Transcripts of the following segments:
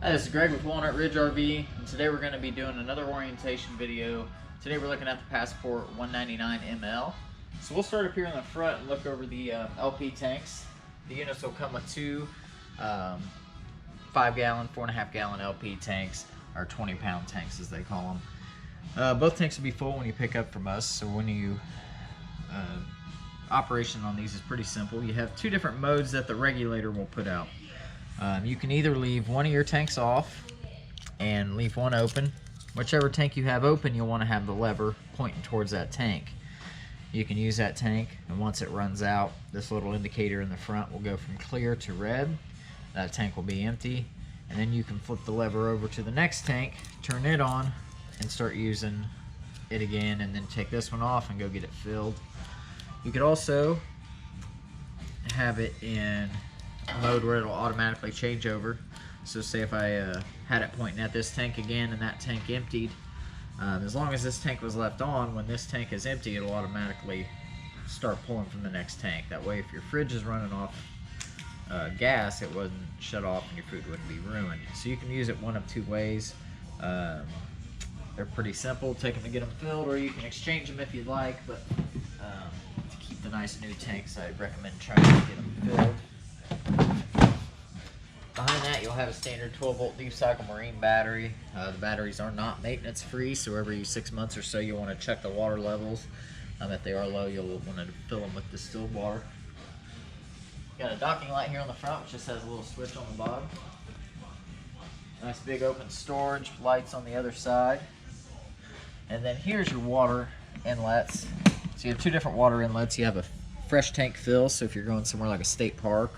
Hi, this is Greg with Walnut Ridge RV, and today we're going to be doing another orientation video. Today we're looking at the Passport 199 ML. So we'll start up here in the front and look over the LP tanks. The units will come with two 5-gallon, 4.5-gallon LP tanks, or 20-pound tanks as they call them. Both tanks will be full when you pick up from us, so when you operation on these is pretty simple. You have two different modes that the regulator will put out. You can either leave one of your tanks off and leave one open. Whichever tank you have open, you'll want to have the lever pointing towards that tank. You can use that tank, and once it runs out, this little indicator in the front will go from clear to red. That tank will be empty, and then you can flip the lever over to the next tank, turn it on, and start using it again, and then take this one off and go get it filled. You could also have it in mode where it'll automatically change over. So say if I had it pointing at this tank again and that tank emptied, as long as this tank was left on, when this tank is empty, it'll automatically start pulling from the next tank. That way, if your fridge is running off gas, it wouldn't shut off and your food wouldn't be ruined. So you can use it one of two ways. They're pretty simple. Take them to get them filled, or you can exchange them if you'd like, but to keep the nice new tanks, I'd recommend trying to get them filled. Behind that, you'll have a standard 12-volt deep cycle marine battery. The batteries are not maintenance free, so every 6 months or so you'll want to check the water levels. If they are low, you'll want to fill them with distilled water. Got a docking light here on the front, which just has a little switch on the bottom. Nice big open storage, lights on the other side. And then here's your water inlets. So you have two different water inlets. You have a fresh tank fill, so if you're going somewhere like a state park,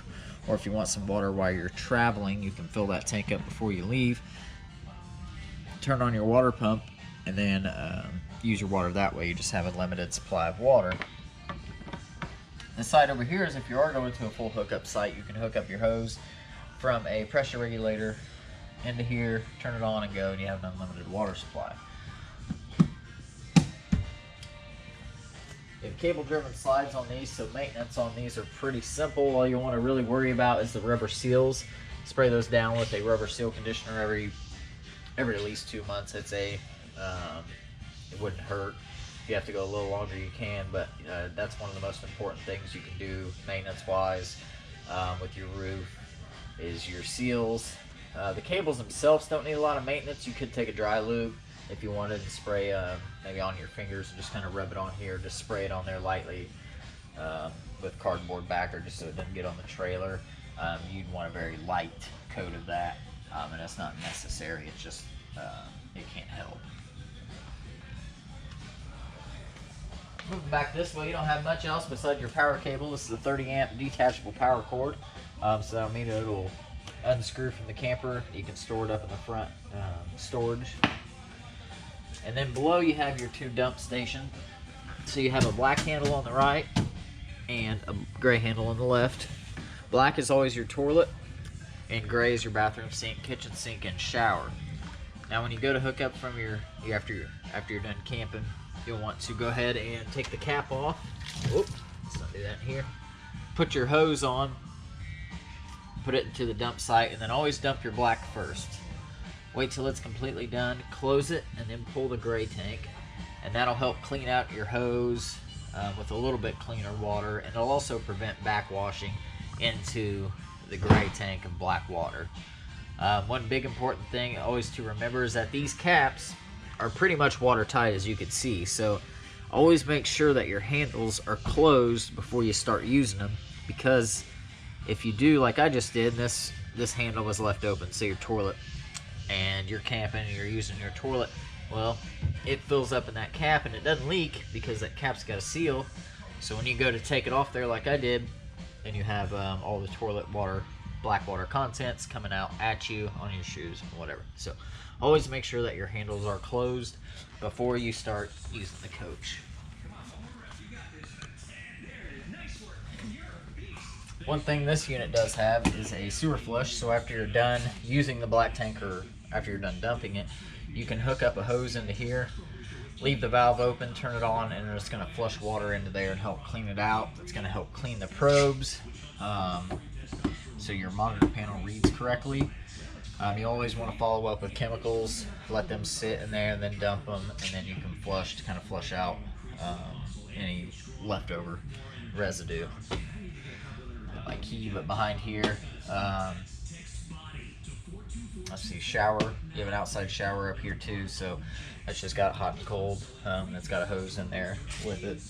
or if you want some water while you're traveling, you can fill that tank up before you leave. Turn on your water pump and then use your water that way. You just have a limited supply of water. This side over here is if you are going to a full hookup site, you can hook up your hose from a pressure regulator into here, turn it on and go, and you have an unlimited water supply. You have cable-driven slides on these, so maintenance on these are pretty simple. All you want to really worry about is the rubber seals. Spray those down with a rubber seal conditioner every at least 2 months. It wouldn't hurt. If you have to go a little longer, you can, but that's one of the most important things you can do maintenance-wise with your roof is your seals. The cables themselves don't need a lot of maintenance. You could take a dry lube if you wanted to spray maybe on your fingers and just kind of rub it on here. Just spray it on there lightly with cardboard backer just so it doesn't get on the trailer. You'd want a very light coat of that, and that's not necessary. It's just it can't help. Moving back this way, you don't have much else besides your power cable. This is a 30-amp detachable power cord, so that'll mean it'll unscrew from the camper. You can store it up in the front storage. And then below you have your two dump stations. So you have a black handle on the right and a gray handle on the left. Black is always your toilet, and gray is your bathroom sink, kitchen sink, and shower. Now when you go to hook up from after you're done camping, you'll want to go ahead and take the cap off. Whoop, let's not do that in here. Put your hose on, put it into the dump site, and then always dump your black first. Wait till it's completely done, close it, and then pull the gray tank. And that'll help clean out your hose with a little bit cleaner water, and it'll also prevent backwashing into the gray tank of black water. One big important thing always to remember is that these caps are pretty much watertight, as you can see. So always make sure that your handles are closed before you start using them, because if you do like I just did, this handle was left open, so your toilet, and you're camping and you're using your toilet, well, it fills up in that cap and it doesn't leak because that cap's got a seal. So when you go to take it off there like I did, then you have all the toilet water, black water contents coming out at you on your shoes and whatever. So always make sure that your handles are closed before you start using the coach. One thing this unit does have is a sewer flush, so after you're done using the black tank, or after you're done dumping it, you can hook up a hose into here, leave the valve open, turn it on, and it's going to flush water into there and help clean it out. It's going to help clean the probes so your monitor panel reads correctly. You always want to follow up with chemicals, let them sit in there, and then dump them, and then you can flush to kind of flush out any leftover residue. My key, but behind here, let's see, shower. You have an outside shower up here too, so that's just got hot and cold. It's got a hose in there with it.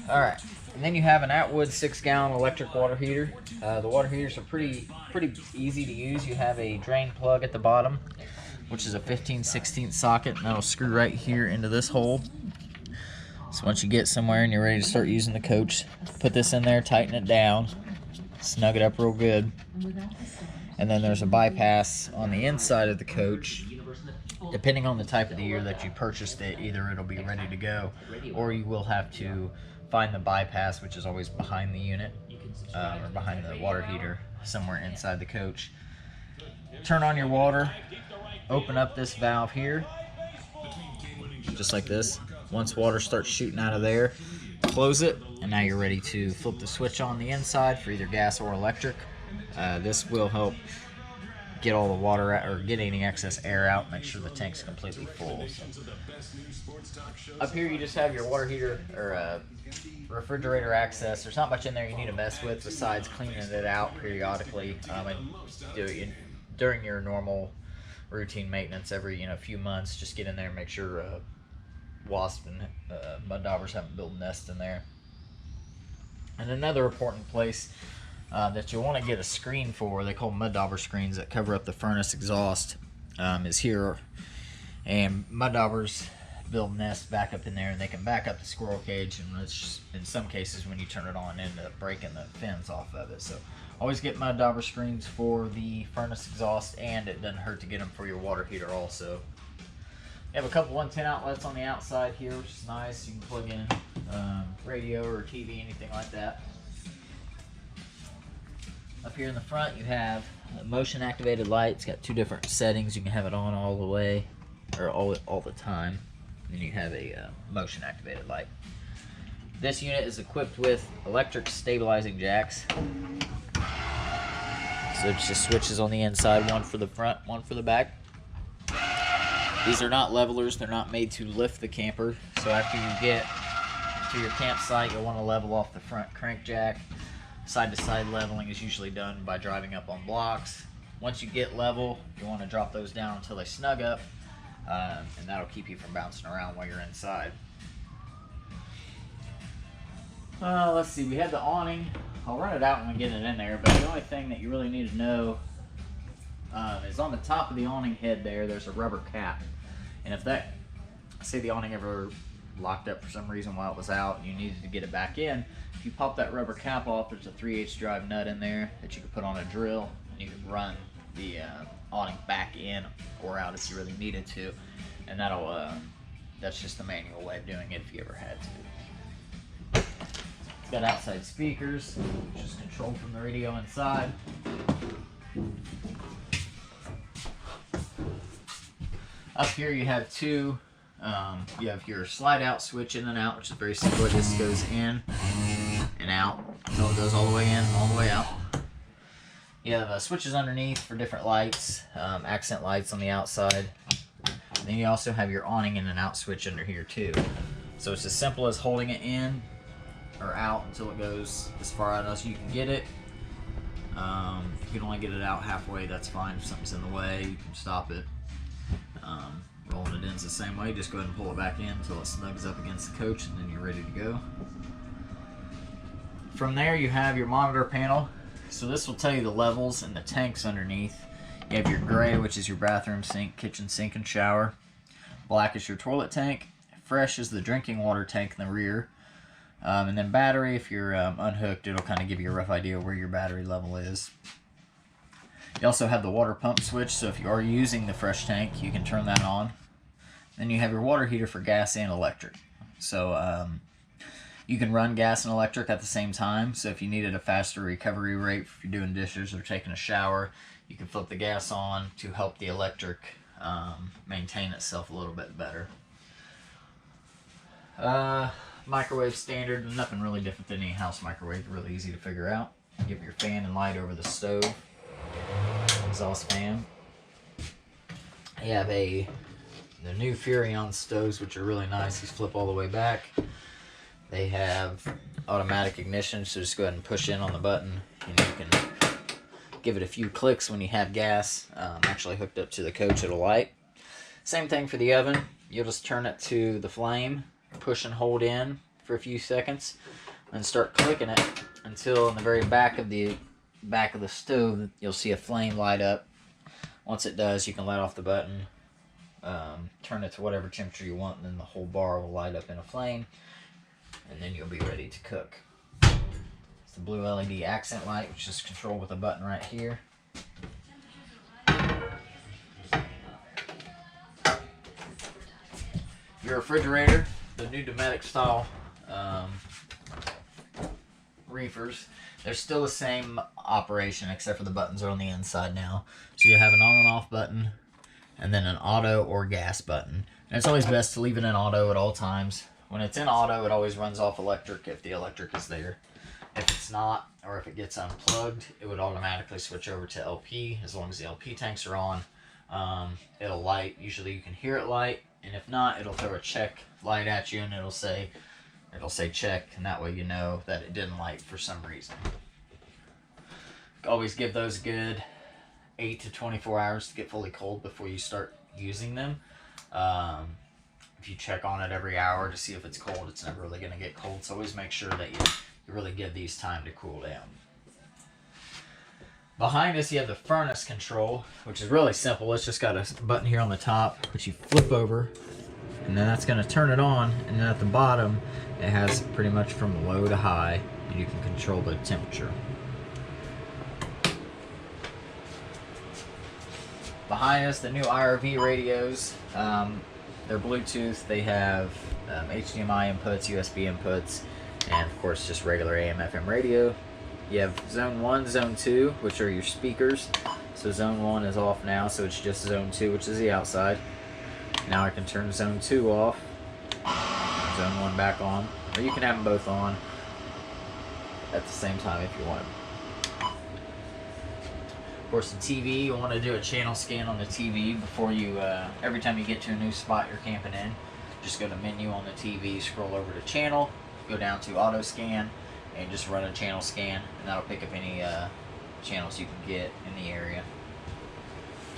Alright, and then you have an Atwood 6-gallon electric water heater. The water heaters are pretty easy to use. You have a drain plug at the bottom, which is a 15/16 socket, and that'll screw right here into this hole. So once you get somewhere and you're ready to start using the coach, put this in there, tighten it down, snug it up real good. And then there's a bypass on the inside of the coach. Depending on the type of the year that you purchased it, either it'll be ready to go, or you will have to find the bypass, which is always behind the unit, or behind the water heater, somewhere inside the coach. Turn on your water, open up this valve here, just like this. Once water starts shooting out of there, close it, and now you're ready to flip the switch on the inside for either gas or electric. This will help get all the water out, or get any excess air out, make sure the tank's completely full. So. Up here you just have your water heater or refrigerator access. There's not much in there you need to mess with besides cleaning it out periodically, and during your normal routine maintenance every few months. Just get in there and make sure wasps and mud daubers haven't built nests in there. And another important place that you'll want to get a screen for, they call mud dauber screens that cover up the furnace exhaust, is here. And mud daubers build nests back up in there, and they can back up the squirrel cage, and it's just, in some cases when you turn it on, end up breaking the fins off of it. So always get mud dauber screens for the furnace exhaust, and it doesn't hurt to get them for your water heater also. You have a couple 110 outlets on the outside here, which is nice. You can plug in radio or TV, anything like that. Up here in the front you have a motion activated light. It's got two different settings. You can have it on all the way, or all the time. And then you have a motion activated light. This unit is equipped with electric stabilizing jacks. So it's just switches on the inside, one for the front, one for the back. These are not levelers. They're not made to lift the camper. So after you get to your campsite, you'll want to level off the front crank jack. Side-to-side leveling is usually done by driving up on blocks. Once you get level, you want to drop those down until they snug up, and that'll keep you from bouncing around while you're inside. Let's see, we have the awning. I'll run it out when we get it in there, but the only thing that you really need to know is on the top of the awning head there's a rubber cap. And if that, say the awning ever locked up for some reason while it was out and you needed to get it back in, if you pop that rubber cap off, there's a 3/8 drive nut in there that you can put on a drill, and you can run the awning back in or out if you really needed to, and that's just the manual way of doing it if you ever had to. It's got outside speakers, which is controlled from the radio inside. Up here you have two. You have your slide out switch in and out, which is very simple. It just goes in and out until it goes all the way in, all the way out. You have switches underneath for different lights, accent lights on the outside. And then you also have your awning in and out switch under here too. So it's as simple as holding it in or out until it goes as far out as you can get it. If you can only get it out halfway, that's fine. If something's in the way, you can stop it. Rolling it in is the same way. Just go ahead and pull it back in until it snugs up against the coach, and then you're ready to go. From there you have your monitor panel. So this will tell you the levels and the tanks underneath. You have your gray, which is your bathroom sink, kitchen sink, and shower. Black is your toilet tank. Fresh is the drinking water tank in the rear. And then battery, if you're unhooked, it'll kind of give you a rough idea where your battery level is. You also have the water pump switch, so if you are using the fresh tank, you can turn that on. Then you have your water heater for gas and electric. So you can run gas and electric at the same time. So if you needed a faster recovery rate, if you're doing dishes or taking a shower, you can flip the gas on to help the electric maintain itself a little bit better. Microwave standard, nothing really different than any house microwave, really easy to figure out. You give your fan and light over the stove. Exhaust fan. You have the new Furrion stoves, which are really nice. These flip all the way back. They have automatic ignition, so just go ahead and push in on the button, and you can give it a few clicks when you have gas actually hooked up to the coach. It'll light. Same thing for the oven. You'll just turn it to the flame, push and hold in for a few seconds, and start clicking it until in the very back of the stove you'll see a flame light up. Once it does, you can let off the button, turn it to whatever temperature you want, and then the whole bar will light up in a flame, and then you'll be ready to cook. It's the blue LED accent light, which is controlled with a button right here. Your refrigerator, the new Dometic style reefers, they're still the same operation except for the buttons are on the inside now. So you have an on and off button and then an auto or gas button. And it's always best to leave it in auto at all times. When it's in auto, it always runs off electric if the electric is there. If it's not, or if it gets unplugged, it would automatically switch over to LP. As long as the LP tanks are on, it'll light. Usually you can hear it light, and if not, it'll throw a check light at you, and it'll say check, and that way you know that it didn't light for some reason. Always give those a good 8 to 24 hours to get fully cold before you start using them. If you check on it every hour to see if it's cold, it's never really going to get cold, so always make sure that you really give these time to cool down. Behind us, you have the furnace control, which is really simple. It's just got a button here on the top, which you flip over, and then that's going to turn it on. And then at the bottom, it has pretty much from low to high, and you can control the temperature. Behind us, the new IRV radios. They're Bluetooth. They have HDMI inputs, USB inputs, and of course just regular AM FM radio. You have zone 1, zone 2, which are your speakers. So zone 1 is off now, so it's just zone 2, which is the outside. Now I can turn zone 2 off, zone 1 back on, or you can have them both on at the same time if you want. Of course, the TV, you want to do a channel scan on the TV before you, every time you get to a new spot you're camping in, just go to menu on the TV, scroll over to channel, go down to auto scan, and just run a channel scan, and that'll pick up any channels you can get in the area.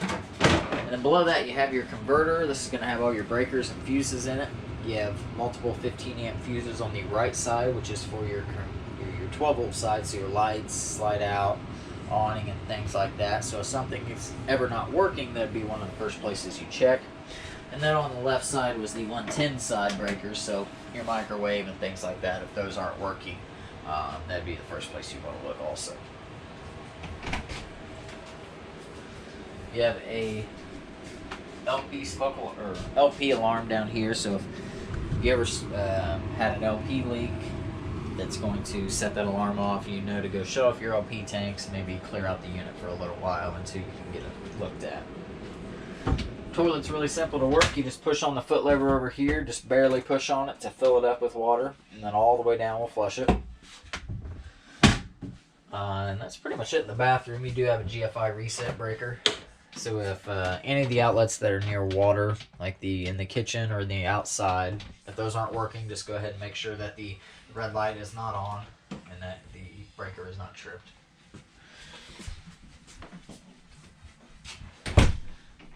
And then below that you have your converter. This is going to have all your breakers and fuses in it. You have multiple 15 amp fuses on the right side, which is for your 12 volt side, so your lights, slide out, awning, and things like that. So if something is ever not working, that'd be one of the first places you check. And then on the left side was the 110 side breakers, so your microwave and things like that, if those aren't working, that'd be the first place you want to look also. You have a LP sparkle or LP alarm down here, so if you ever had an LP leak, that's going to set that alarm off. You know to go shut off your LP tanks, maybe clear out the unit for a little while until you can get it looked at. Toilet's really simple to work. You just push on the foot lever over here, just barely push on it to fill it up with water, and then all the way down will flush it. And that's pretty much it in the bathroom. You do have a GFI reset breaker. So if any of the outlets that are near water, like in the kitchen or the outside, if those aren't working, just go ahead and make sure that the red light is not on and that the breaker is not tripped.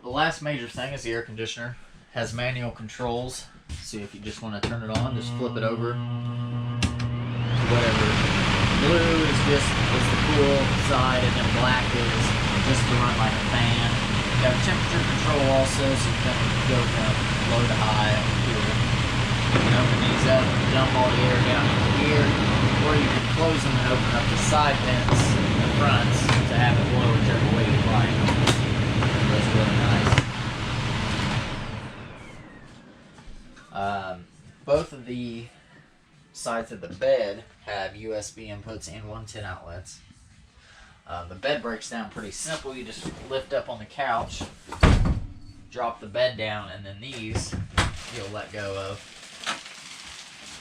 The last major thing is the air conditioner. It has manual controls, so if you just want to turn it on, just flip it over to whatever. Blue is the cool side, and then black is just to run like a fan. You have temperature control also, so you can go from low to high on the cooler. You can open these up and dump all the air down in here, or you can close them and open up the side vents in the fronts to have it blow whichever way you like. That's really nice. Both of the sides of the bed have USB inputs and 110 outlets. The bed breaks down pretty simple. You just lift up on the couch, drop the bed down, and then these you'll let go of.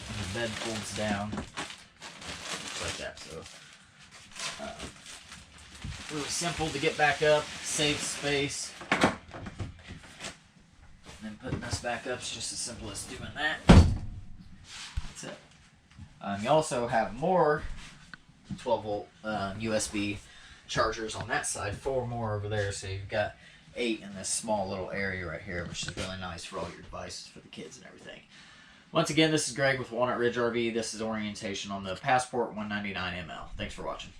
And the bed folds down just like that. So Really simple to get back up, saves space. And then putting this back up is just as simple as doing that. That's it. You also have more 12-volt USB chargers on that side, 4 more over there, so you've got 8 in this small little area right here, which is really nice for all your devices for the kids and everything. Once again, this is Greg with Walnut Ridge RV. This is orientation on the Passport 199 ML. Thanks for watching.